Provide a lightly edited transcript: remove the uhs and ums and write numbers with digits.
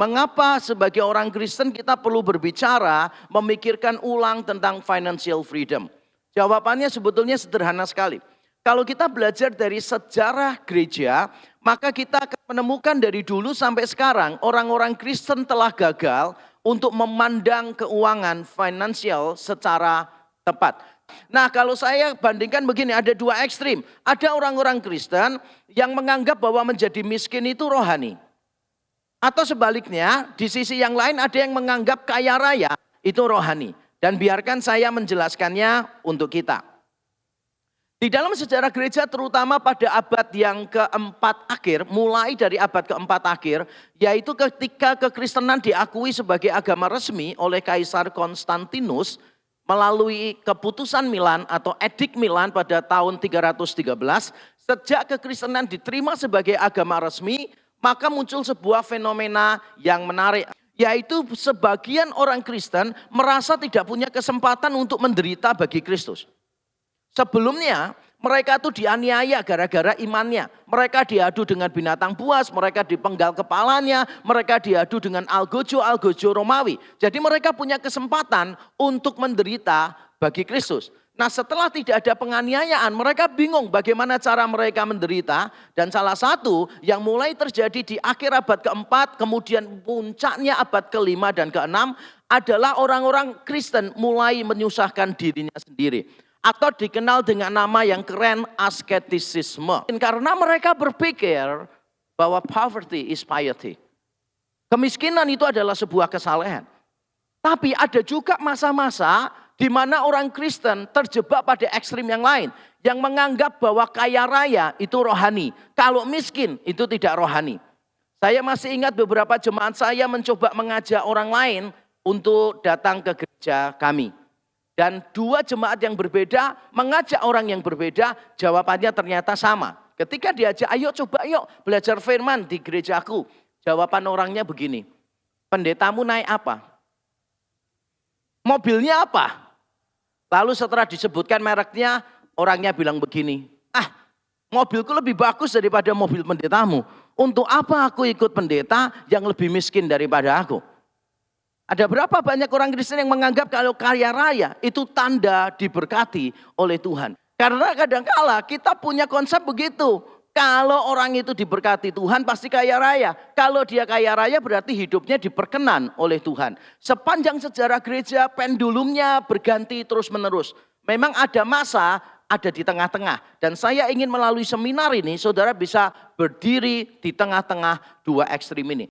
Mengapa sebagai orang Kristen kita perlu berbicara, memikirkan ulang tentang financial freedom? Jawabannya sebetulnya sederhana sekali. Kalau kita belajar dari sejarah gereja, maka kita akan menemukan dari dulu sampai sekarang orang-orang Kristen telah gagal untuk memandang keuangan finansial secara tepat. Nah, kalau saya bandingkan begini, ada dua ekstrim. Ada orang-orang Kristen yang menganggap bahwa menjadi miskin itu rohani. Atau sebaliknya, di sisi yang lain ada yang menganggap kaya raya itu rohani. Dan biarkan saya menjelaskannya untuk kita. Di dalam sejarah gereja terutama pada abad yang keempat akhir, mulai dari abad keempat akhir, yaitu ketika kekristenan diakui sebagai agama resmi oleh Kaisar Konstantinus, melalui keputusan Milan atau Edik Milan pada tahun 313, sejak kekristenan diterima sebagai agama resmi, maka muncul sebuah fenomena yang menarik, yaitu sebagian orang Kristen merasa tidak punya kesempatan untuk menderita bagi Kristus. Sebelumnya mereka itu dianiaya gara-gara imannya. Mereka diadu dengan binatang buas, mereka dipenggal kepalanya, mereka diadu dengan algojo Romawi. Jadi mereka punya kesempatan untuk menderita bagi Kristus. Nah, setelah tidak ada penganiayaan, mereka bingung bagaimana cara mereka menderita. Dan salah satu yang mulai terjadi di akhir abad keempat, kemudian puncaknya abad kelima dan keenam, adalah orang-orang Kristen mulai menyusahkan dirinya sendiri. Atau dikenal dengan nama yang keren, asketisisme. Karena mereka berpikir bahwa poverty is piety. Kemiskinan itu adalah sebuah kesalehan. Tapi ada juga masa-masa di mana orang Kristen terjebak pada ekstrim yang lain. Yang menganggap bahwa kaya raya itu rohani. Kalau miskin itu tidak rohani. Saya masih ingat beberapa jemaat saya mencoba mengajak orang lain untuk datang ke gereja kami. Dan dua jemaat yang berbeda mengajak orang yang berbeda, jawabannya ternyata sama. Ketika diajak, ayo coba yuk belajar firman di gerejaku. Jawaban orangnya begini, pendetamu naik apa? Mobilnya apa? Lalu setelah disebutkan mereknya, orangnya bilang begini, mobilku lebih bagus daripada mobil pendetamu. Untuk apa aku ikut pendeta yang lebih miskin daripada aku? Ada berapa banyak orang Kristen yang menganggap kalau kaya raya itu tanda diberkati oleh Tuhan. Karena kadangkala kita punya konsep begitu. Kalau orang itu diberkati Tuhan pasti kaya raya. Kalau dia kaya raya berarti hidupnya diperkenan oleh Tuhan. Sepanjang sejarah gereja pendulumnya berganti terus menerus. Memang ada masa ada di tengah-tengah. Dan saya ingin melalui seminar ini saudara bisa berdiri di tengah-tengah dua ekstrim ini.